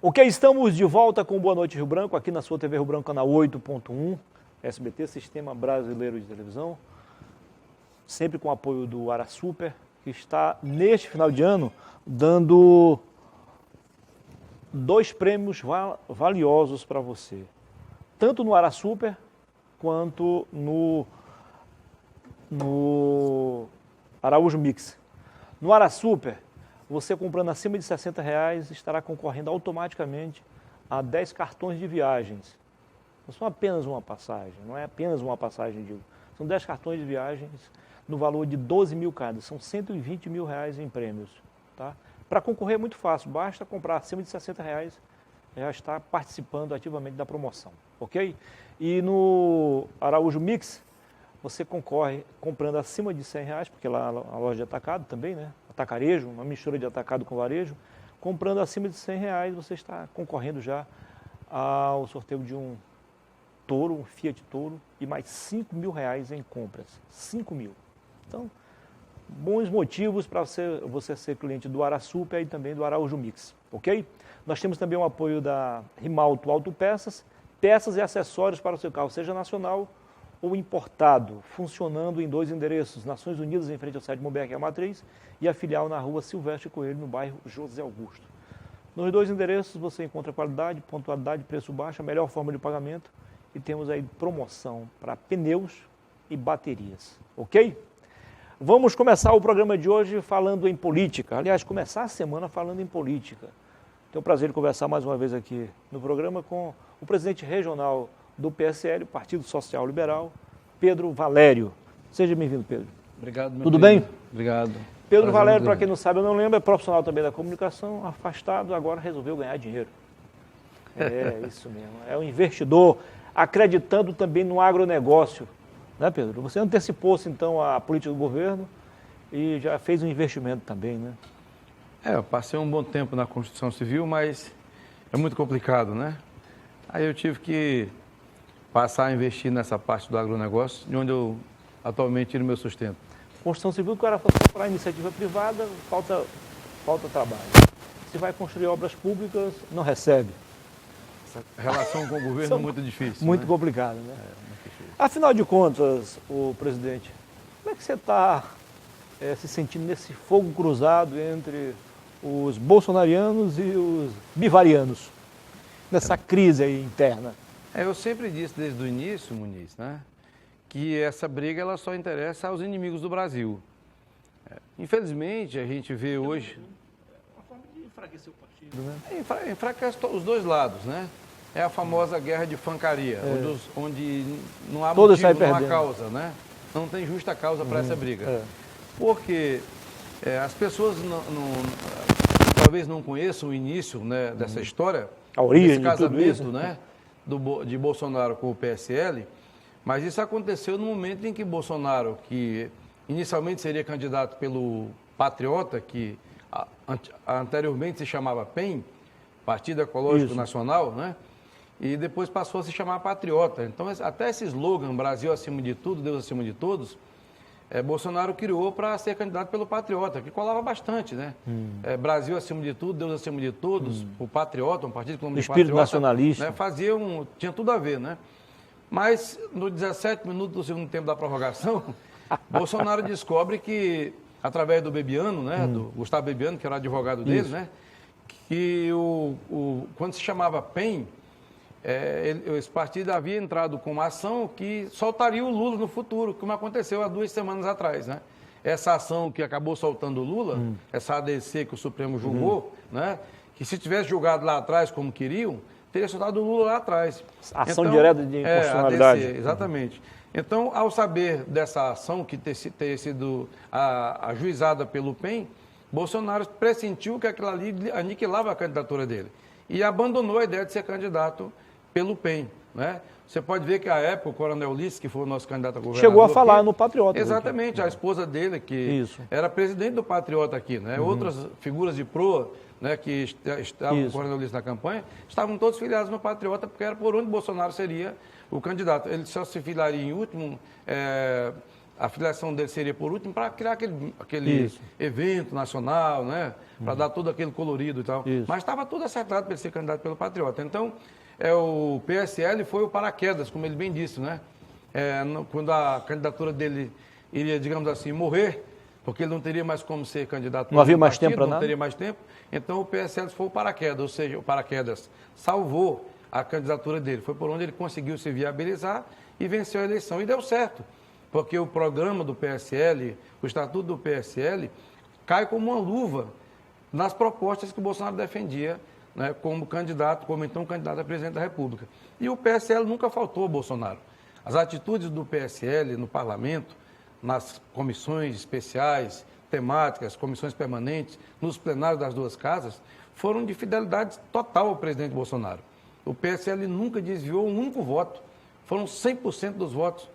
Ok, estamos de volta com Boa Noite Rio Branco, aqui na sua TV Rio Branco, canal 8.1, SBT, Sistema Brasileiro de Televisão, sempre com o apoio do AraSuper, que está, neste final de ano, dando 2 prêmios valiosos para você, tanto no AraSuper quanto no Araújo Mix. No AraSuper, você comprando acima de R$60 estará concorrendo automaticamente a 10 cartões de viagens. Não são apenas uma passagem, não é apenas uma passagem, digo. São 10 cartões de viagens no valor de 12 mil cada, são R$120 mil em prêmios. Tá? Para concorrer é muito fácil, basta comprar acima de R$60, já está participando ativamente da promoção, ok? E no Araújo Mix, você concorre comprando acima de R$100, porque lá a loja de atacado também, né? Atacarejo, uma mistura de atacado com varejo. Comprando acima de R$100, você está concorrendo já ao sorteio de um Toro, um Fiat Toro, e mais R$5 mil em compras. 5 mil. Então, bons motivos para você ser cliente do AraSuper e também do Araújo Mix, ok? Nós temos também o apoio da Rimalto Autopeças, peças e acessórios para o seu carro, seja nacional ou importado, funcionando em 2 endereços, Nações Unidas em frente ao site Moberg, a matriz, e a filial na rua Silvestre Coelho, no bairro José Augusto. Nos 2 endereços você encontra qualidade, pontualidade, preço baixo, a melhor forma de pagamento, e temos aí promoção para pneus e baterias, ok? Vamos começar o programa de hoje falando em política, aliás, começar a semana falando em política. Tenho o prazer de conversar mais uma vez aqui no programa com o presidente regional do PSL, Partido Social Liberal, Pedro Valério. Seja bem-vindo, Pedro. Obrigado, meu Tudo querido. bem? Obrigado. Pedro Valério, para quem não sabe, eu não lembro, é profissional também da comunicação, afastado, agora resolveu ganhar dinheiro. É isso mesmo, é um investidor acreditando também no agronegócio, né, Pedro? Você antecipou-se então a política do governo e já fez um investimento também, né? Eu passei um bom tempo na construção civil, mas é muito complicado, né? Aí eu tive que passar a investir nessa parte do agronegócio, de onde eu atualmente tiro meu sustento. Construção civil, o cara fosse para a iniciativa privada, falta trabalho. Se vai construir obras públicas, não recebe. Essa relação com o governo é muito difícil. Muito né? complicado, né? Muito difícil. Afinal de contas, o presidente, como é que você está se sentindo nesse fogo cruzado entre os bolsonarianos e os bivarianos, nessa crise aí interna? Eu sempre disse desde o início, Muniz, né, que essa briga ela só interessa aos inimigos do Brasil. Infelizmente, a gente vê hoje... Uma forma de enfraquecer o partido, né? Enfraquece os dois lados, né? É a famosa guerra de fancaria, onde não há Todos motivo, não há perdendo. causa, né? Não tem justa causa para essa briga. Porque as pessoas talvez não conheçam o início, né, dessa história, A origem desse de tudo casamento, isso. né, de Bolsonaro com o PSL, mas isso aconteceu no momento em que Bolsonaro, que inicialmente seria candidato pelo Patriota, que anteriormente se chamava PEN, Partido Ecológico Nacional, né? E depois passou a se chamar Patriota. Então, até esse slogan, Brasil acima de tudo, Deus acima de todos, Bolsonaro criou para ser candidato pelo Patriota, que colava bastante, né? Brasil acima de tudo, Deus acima de todos, o Patriota, um partido com nome de Espírito Patriota, nacionalista. Né? Tinha tudo a ver, né? Mas, nos 17 minutos do segundo tempo da prorrogação, Bolsonaro descobre que, através do Bebiano, né? Do Gustavo Bebiano, que era o advogado dele, né? Que quando se chamava PEN, esse partido havia entrado com uma ação que soltaria o Lula no futuro, como aconteceu há 2 semanas atrás, né? Essa ação que acabou soltando o Lula, essa ADC que o Supremo julgou, né? Que se tivesse julgado lá atrás como queriam, teria soltado o Lula lá atrás. Ação direta de inconstitucionalidade. ADC, exatamente. Então, ao saber dessa ação que ter sido ajuizada pelo PEN, Bolsonaro pressentiu que aquilo ali aniquilava a candidatura dele e abandonou a ideia de ser candidato pelo PEN, né? Você pode ver que, à época, o Coronel Ulisses, que foi o nosso candidato a governador... Chegou a falar no Patriota. Exatamente, a esposa dele, que era presidente do Patriota aqui, né? Outras figuras de proa, né, que estavam com o Coronel Ulisses na campanha, estavam todos filiados no Patriota, porque era por onde Bolsonaro seria o candidato. Ele só se filiaria em último a filiação dele seria por último para criar aquele evento nacional, né? Para dar todo aquele colorido e tal. Isso. Mas estava tudo acertado para ele ser candidato pelo Patriota. Então, o PSL foi o paraquedas, como ele bem disse, né? Quando a candidatura dele iria, digamos assim, morrer, porque ele não teria mais como ser candidato. Não havia mais tempo para nada? Não teria mais tempo. Então, o PSL foi o paraquedas, ou seja, o paraquedas salvou a candidatura dele. Foi por onde ele conseguiu se viabilizar e venceu a eleição. E deu certo, porque o programa do PSL, o estatuto do PSL, cai como uma luva nas propostas que o Bolsonaro defendia, né, como então candidato a presidente da República. E o PSL nunca faltou ao Bolsonaro. As atitudes do PSL no parlamento, nas comissões especiais, temáticas, comissões permanentes, nos plenários das duas casas, foram de fidelidade total ao presidente Bolsonaro. O PSL nunca desviou um único voto. Foram 100% dos votos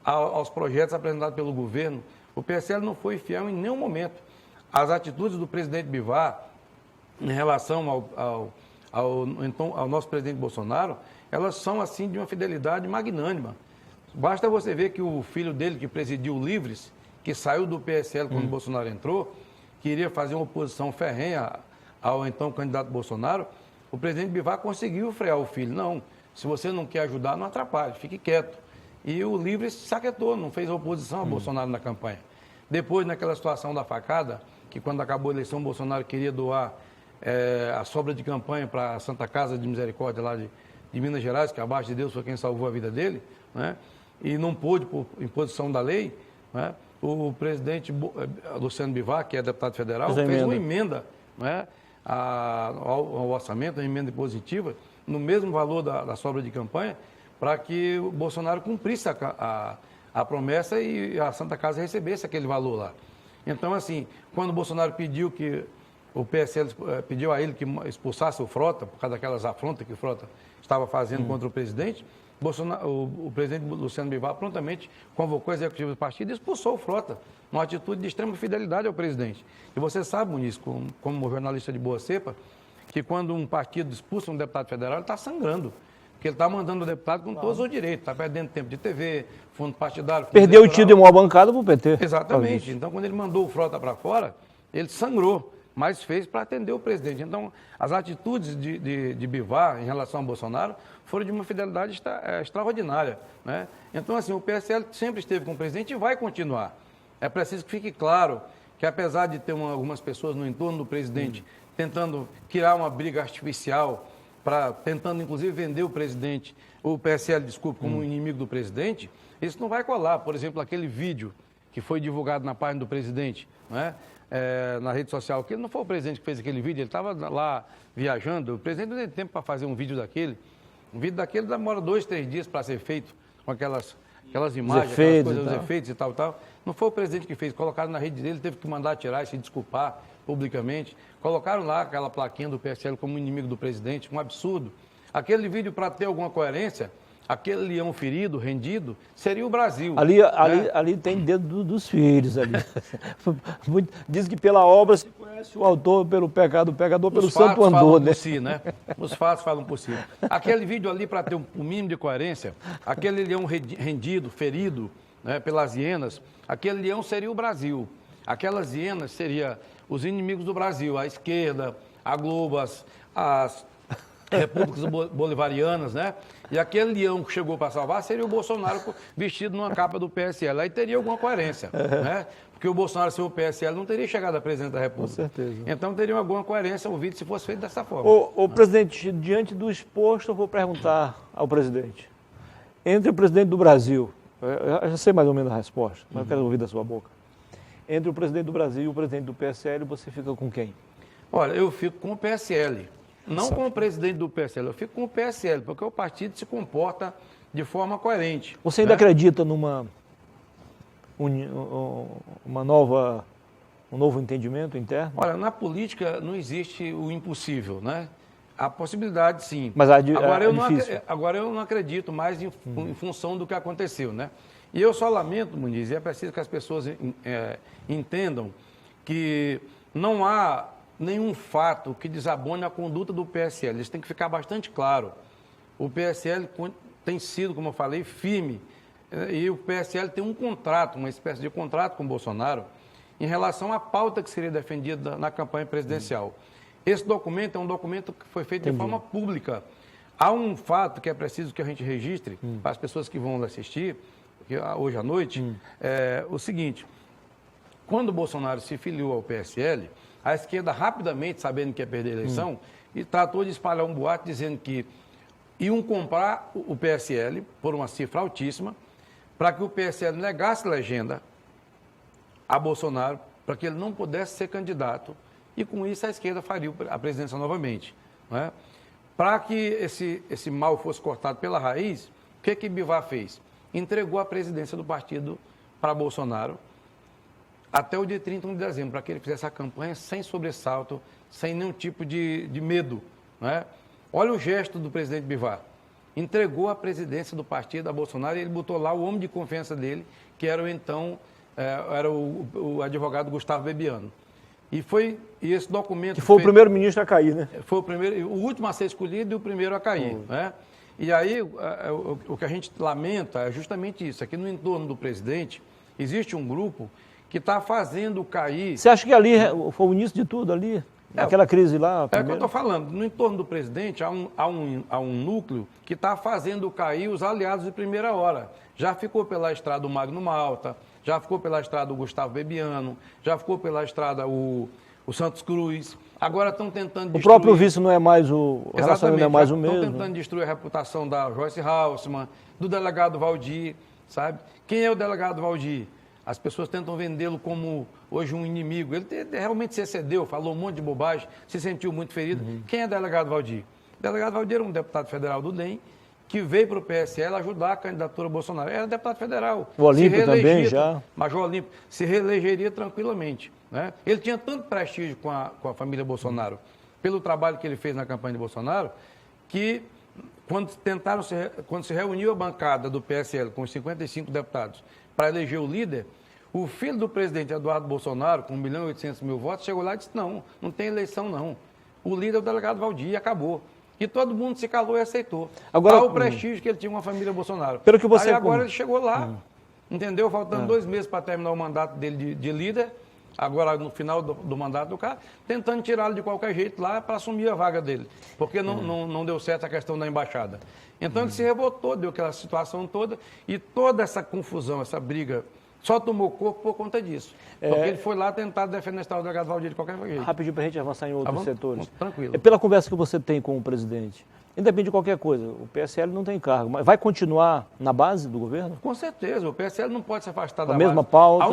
aos projetos apresentados pelo governo. O PSL não foi fiel em nenhum momento. As atitudes do presidente Bivar em relação ao nosso presidente Bolsonaro, elas são, assim, de uma fidelidade magnânima. Basta você ver que o filho dele, que presidiu o Livres, que saiu do PSL quando o Bolsonaro entrou, queria fazer uma oposição ferrenha ao então candidato Bolsonaro, o presidente Bivar conseguiu frear o filho. Não, se você não quer ajudar, não atrapalhe, fique quieto. E o Livres se saquetou, não fez oposição a Bolsonaro na campanha. Depois, naquela situação da facada, que quando acabou a eleição, Bolsonaro queria doar a sobra de campanha para a Santa Casa de Misericórdia lá de Minas Gerais, que abaixo de Deus foi quem salvou a vida dele, né? E não pôde, por imposição da lei, né? O presidente Luciano Bivar, que é deputado federal, fez uma emenda, né, ao orçamento, uma emenda positiva, no mesmo valor da sobra de campanha, para que o Bolsonaro cumprisse a promessa e a Santa Casa recebesse aquele valor lá. Então, assim, quando o Bolsonaro pediu que o PSL pediu a ele que expulsasse o Frota, por causa daquelas afrontas que o Frota estava fazendo contra o presidente, o presidente Luciano Bivar prontamente convocou o executivo do partido e expulsou o Frota, uma atitude de extrema fidelidade ao presidente. E você sabe, Muniz, como jornalista de boa cepa, que quando um partido expulsa um deputado federal, ele está sangrando. Porque ele está mandando o deputado com todos os direitos, está perdendo tempo de TV, fundo partidário... Fundo perdeu eleitoral. O título de uma bancada para o PT. Exatamente. Então, quando ele mandou o Frota para fora, ele sangrou, mas fez para atender o presidente. Então, as atitudes de Bivar em relação ao Bolsonaro foram de uma fidelidade extraordinária, né? Então, assim, o PSL sempre esteve com o presidente e vai continuar. É preciso que fique claro que, apesar de ter algumas pessoas no entorno do presidente tentando criar uma briga artificial, tentando, inclusive, vender o PSL, como um inimigo do presidente, isso não vai colar. Por exemplo, aquele vídeo que foi divulgado na página do presidente, né, na rede social, que ele não foi o presidente que fez aquele vídeo, ele estava lá viajando, o presidente não tem tempo para fazer um vídeo daquele. Um vídeo daquele demora 2, 3 dias para ser feito, com aquelas imagens, os efeitos e tal. Não foi o presidente que fez, colocaram na rede dele, teve que mandar tirar e se desculpar publicamente. Colocaram lá aquela plaquinha do PSL como inimigo do presidente, um absurdo. Aquele vídeo, para ter alguma coerência, aquele leão ferido, rendido, seria o Brasil. Ali tem dedo dos filhos ali. Diz que pela obra se conhece o autor pelo pecado, o pecador pelo santo andor, né? Os fatos falam por si. Aquele vídeo ali, para ter um mínimo de coerência, aquele leão rendido, ferido, né, pelas hienas, aquele leão seria o Brasil. Aquelas hienas seriam os inimigos do Brasil, a esquerda, a Globo, as repúblicas bolivarianas, né? E aquele leão que chegou para salvar seria o Bolsonaro vestido numa capa do PSL. Aí teria alguma coerência, né? Porque o Bolsonaro, sem o PSL, não teria chegado a presidente da República. Com certeza. Então teria alguma coerência o vídeo se fosse feito dessa forma. Presidente, diante do exposto, eu vou perguntar ao presidente. Entre o presidente do Brasil, eu já sei mais ou menos a resposta, mas eu quero ouvir da sua boca. Entre o presidente do Brasil e o presidente do PSL, você fica com quem? Olha, eu fico com o PSL. Não com o presidente do PSL, eu fico com o PSL, porque o partido se comporta de forma coerente. Você ainda acredita numa um novo entendimento interno? Olha, na política não existe o impossível, né? Há possibilidade, sim. Mas agora eu não acredito mais em função do que aconteceu, né? E eu só lamento, Muniz, e é preciso que as pessoas entendam que não há nenhum fato que desabone a conduta do PSL. Isso tem que ficar bastante claro. O PSL tem sido, como eu falei, firme e o PSL tem um contrato, uma espécie de contrato com o Bolsonaro, em relação à pauta que seria defendida na campanha presidencial. Esse documento é um documento que foi feito de forma pública. Há um fato que é preciso que a gente registre para as pessoas que vão assistir hoje à noite, é o seguinte: quando o Bolsonaro se filiou ao PSL, a esquerda rapidamente, sabendo que ia perder a eleição, e tratou de espalhar um boato dizendo que iam comprar o PSL por uma cifra altíssima, para que o PSL negasse legenda a Bolsonaro, para que ele não pudesse ser candidato, e com isso a esquerda faria a presidência novamente. Não é? Para que esse mal fosse cortado pela raiz, o que Bivar fez? Entregou a presidência do partido para Bolsonaro até o dia 31 de dezembro, para que ele fizesse a campanha sem sobressalto, sem nenhum tipo de medo. Não é? Olha o gesto do presidente Bivar. Entregou a presidência do partido a Bolsonaro e ele botou lá o homem de confiança dele, que era o advogado Gustavo Bebiano. E esse documento... Que foi o primeiro-ministro a cair, né? Foi o último a ser escolhido e o primeiro a cair. Né? E aí, o que a gente lamenta é justamente isso. Aqui no entorno do presidente, existe um grupo que está fazendo cair... Você acha que ali foi o início de tudo ali? Aquela crise lá? É o que eu estou falando. No entorno do presidente, há um núcleo que está fazendo cair os aliados de primeira hora. Já ficou pela estrada o Magno Malta, já ficou pela estrada o Gustavo Bebiano, já ficou pela estrada o Santos Cruz. Agora estão tentando destruir... O próprio vice não é mais o relacionamento, não é mais o mesmo. Estão tentando destruir a reputação da Joyce Haussmann, do delegado Valdir, sabe? Quem é o delegado Valdir? As pessoas tentam vendê-lo como hoje um inimigo. Ele realmente se excedeu, falou um monte de bobagem, se sentiu muito ferido. Quem é o delegado Valdir? O delegado Valdir era um deputado federal do DEM, que veio para o PSL ajudar a candidatura Bolsonaro. Era deputado federal. O Olímpio também já. Major Olímpio se reelegeria tranquilamente. Né? Ele tinha tanto prestígio com a família Bolsonaro, pelo trabalho que ele fez na campanha de Bolsonaro, que quando se reuniu a bancada do PSL com os 55 deputados para eleger o líder, o filho do presidente Eduardo Bolsonaro, com 1.800.000 votos, chegou lá e disse: não tem eleição não. O líder é o delegado Valdir e acabou. E todo mundo se calou e aceitou. Agora, o prestígio que ele tinha com a família Bolsonaro. Pelo que você... Aí agora ele chegou lá, entendeu? Faltando 2 meses para terminar o mandato dele de líder, agora no final do mandato do cara, tentando tirá-lo de qualquer jeito lá para assumir a vaga dele. Porque não deu certo a questão da embaixada. Então ele se revoltou, deu aquela situação toda, e toda essa confusão, essa briga, só tomou corpo por conta disso. Porque ele foi lá tentar defender o delegado Valdir de qualquer jeito. Rapidinho para a gente avançar em outros setores. Tranquilo. Pela conversa que você tem com o presidente, independente de qualquer coisa, o PSL não tem cargo, mas vai continuar na base do governo? Com certeza, o PSL não pode se afastar da base. A mesma base. pauta?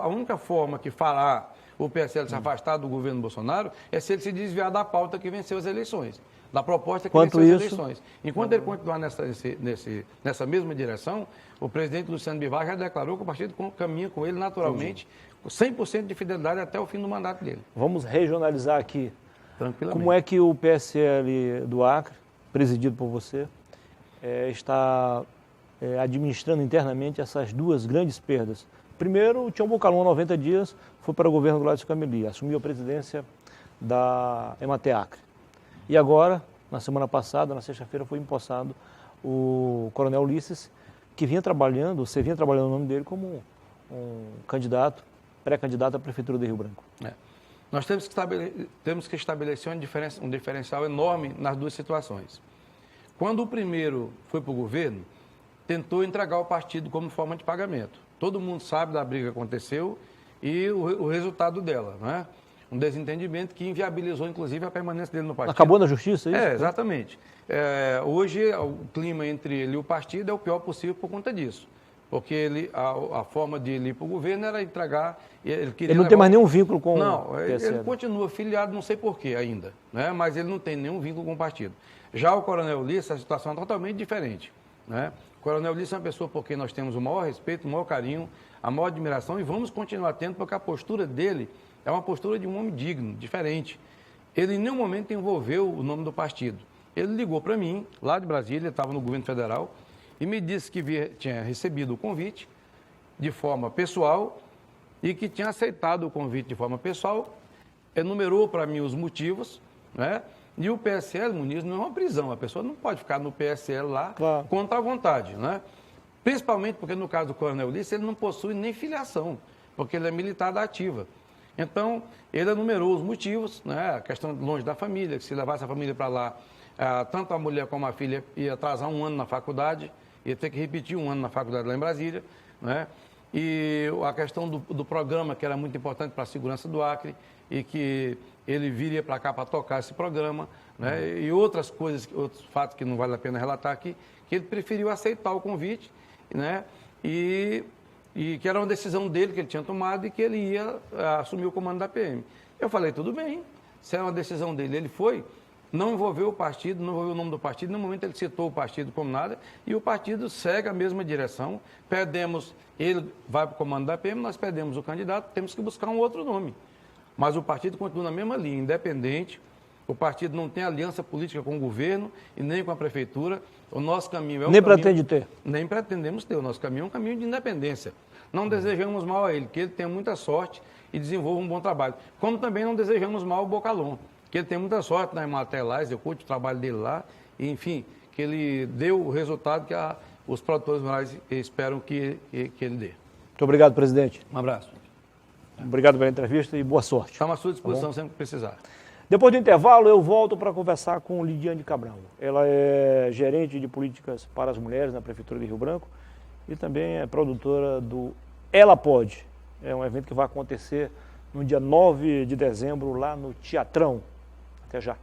A única forma que fará o PSL se afastar do governo Bolsonaro é se ele se desviar da pauta que venceu as eleições, da proposta que venceu as eleições. Enquanto ele continuar nessa mesma direção, o presidente Luciano Bivar já declarou que o partido caminha com ele naturalmente, com 100% de fidelidade até o fim do mandato dele. Vamos regionalizar aqui. Tranquilamente. Como é que o PSL do Acre, presidido por você, está administrando internamente essas 2 grandes perdas? Primeiro, o Tião Bocalon, 90 dias, foi para o governo do Gladys Cameli, assumiu a presidência da EMATE Acre. E agora, na semana passada, na sexta-feira, foi empossado o Coronel Ulisses, que vinha trabalhando, você vinha trabalhando o nome dele como um candidato, pré-candidato à Prefeitura de Rio Branco. Nós temos que estabelecer um diferencial enorme nas 2 situações. Quando o primeiro foi para o governo, tentou entregar o partido como forma de pagamento. Todo mundo sabe da briga que aconteceu e o resultado dela, né? Um desentendimento que inviabilizou, inclusive, a permanência dele no partido. Acabou na justiça, é isso? Exatamente. Hoje, o clima entre ele e o partido é o pior possível por conta disso. Porque a forma de ele ir para o governo era entregar... Ele não tem mais nenhum vínculo com o PSL. Ele continua filiado, não sei porquê ainda, né? Mas ele não tem nenhum vínculo com o partido. Já o Coronel Ulisses, a situação é totalmente diferente, né? O Coronel Ulisses é uma pessoa por quem nós temos o maior respeito, o maior carinho, a maior admiração, e vamos continuar tendo, porque a postura dele é uma postura de um homem digno, diferente. Ele em nenhum momento envolveu o nome do partido. Ele ligou para mim, lá de Brasília, ele estava no governo federal, e me disse que tinha recebido o convite de forma pessoal e que tinha aceitado o convite de forma pessoal, enumerou para mim os motivos, né? E o PSL, Muniz, não é uma prisão, a pessoa não pode ficar no PSL lá contra a vontade, né? Principalmente porque, no caso do Coronel Ulisses, ele não possui nem filiação, porque ele é militar da ativa. Então, ele enumerou os motivos, né? A questão de longe da família, que se levasse a família para lá, tanto a mulher como a filha ia atrasar um ano na faculdade, ia ter que repetir um ano na faculdade lá em Brasília, né? E a questão do programa, que era muito importante para a segurança do Acre, e que ele viria para cá para tocar esse programa, né? E outras coisas, outros fatos que não vale a pena relatar aqui, que ele preferiu aceitar o convite, né? E que era uma decisão dele que ele tinha tomado e que ele ia assumir o comando da PM. Eu falei, tudo bem, se é uma decisão dele, ele foi, não envolveu o partido, não envolveu o nome do partido, no momento ele citou o partido como nada, e o partido segue a mesma direção, ele vai para o comando da PM, nós perdemos o candidato, temos que buscar um outro nome. Mas o partido continua na mesma linha, independente, o partido não tem aliança política com o governo e nem com a prefeitura. O nosso caminho é um Nem caminho... pretende ter. Nem pretendemos ter. O nosso caminho é um caminho de independência. Não desejamos mal a ele, que ele tenha muita sorte e desenvolva um bom trabalho. Como também não desejamos mal ao Bocalon, que ele tem muita sorte na Emater lá, execute o trabalho dele lá, e, enfim, que ele dê o resultado que os produtores rurais esperam que ele dê. Muito obrigado, presidente. Um abraço. Obrigado pela entrevista e boa sorte. Estamos à sua disposição sempre que precisar. Depois do intervalo, eu volto para conversar com Lidiane Cabral. Ela é gerente de políticas para as mulheres na Prefeitura de Rio Branco e também é produtora do Ela Pode. É um evento que vai acontecer no dia 9 de dezembro lá no Teatrão. Até já.